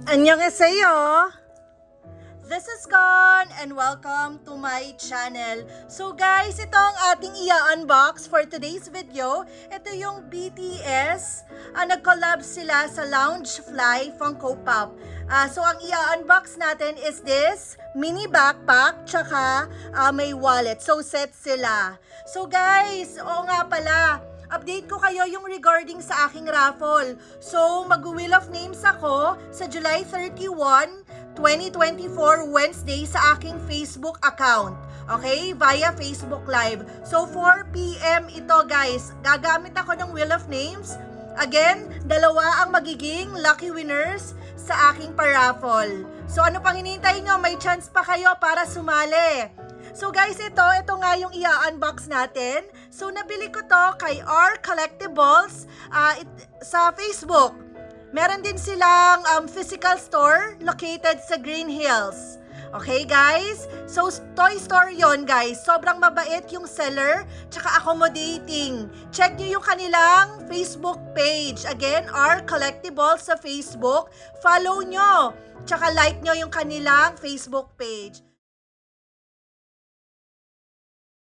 Annyeonghaseyo! This is Con and welcome to my channel. So guys, ito ang ating i-unbox for today's video. Ito yung BTS. Nag-collab sila sa Loungefly Funko Pop. So ang i-unbox natin is this mini backpack tsaka may wallet. So set sila. So guys, oo nga pala. Update ko kayo yung regarding sa aking raffle. So, mag-wheel of names ako sa July 31, 2024, Wednesday sa aking Facebook account. Okay? Via Facebook Live. So, 4 p.m. ito guys. Gagamit ako ng wheel of names. Again, dalawa ang magiging lucky winners sa aking paraffle. So, ano pang hinihintay nyo? May chance pa kayo para sumali. So guys, ito nga yung i-unbox natin. So nabili ko to kay R Collectibles sa Facebook. Meron din silang physical store located sa Green Hills. Okay guys? So toy store yon guys. Sobrang mabait yung seller, tsaka accommodating. Check nyo yung kanilang Facebook page. Again, R Collectibles sa Facebook. Follow nyo. Tsaka like nyo yung kanilang Facebook page.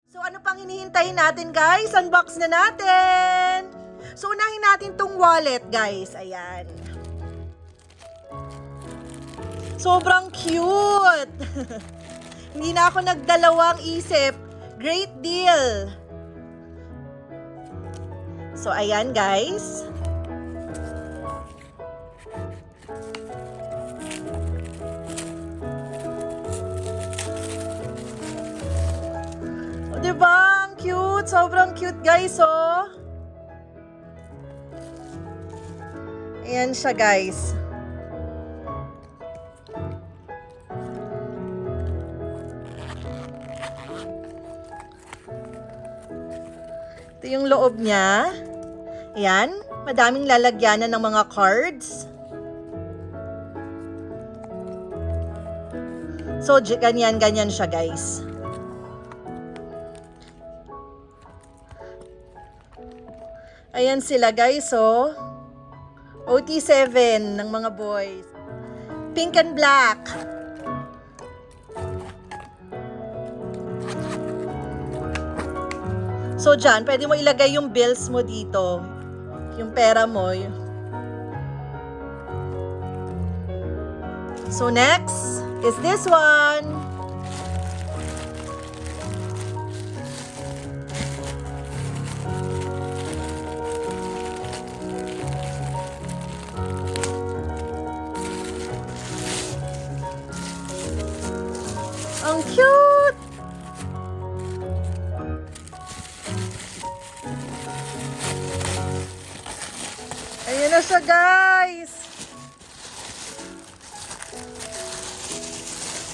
So ano pang hinihintay natin guys? Unbox na natin! So unahin natin tong wallet guys. Ayan. Sobrang cute! Hindi na ako nagdalawang isip. Great deal! So ayan guys. Diba? Ang cute. Sobrang cute guys, oh. Ayan siya guys. Ito yung loob niya. Ayan. Madaming lalagyanan ng mga cards. So, ganyan siya guys. Ayan sila guys, oh. OT7 ng mga boys. Pink and black. So dyan, pwede mo ilagay yung bills mo dito. Yung pera mo. So next is this one. Ang cute! Ayan na siya, guys!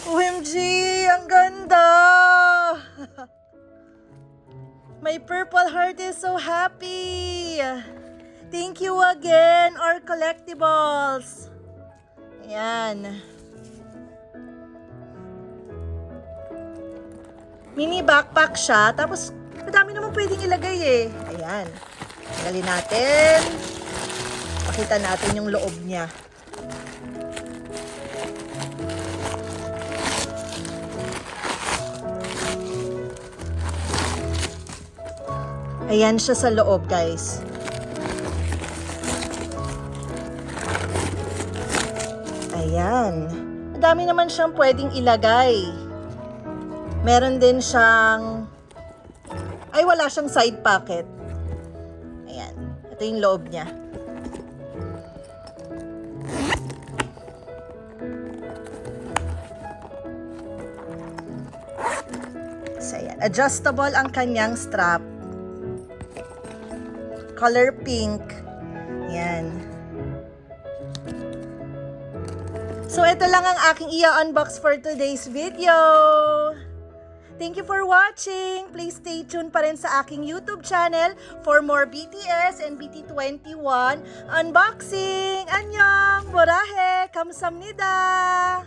OMG! Ang ganda! My purple heart is so happy! Thank you again, R Collectibles! Ayan. Mini backpack siya. Tapos, madami naman pwedeng ilagay eh. Ayan. Tagalin natin. Pakita natin yung loob niya. Ayan siya sa loob, guys. Ayan. Madami naman siyang pwedeng ilagay. Meron din siyang, ay wala siyang side pocket. Ayan. Ito yung loob niya. So ayan. Adjustable ang kanyang strap. Color pink. Ayan. So ito lang ang aking i-unbox for today's video. Thank you for watching. Please stay tuned pa rin sa aking YouTube channel for more BTS and BT21 unboxing. Annyeong! Borahe! Kamsahamnida!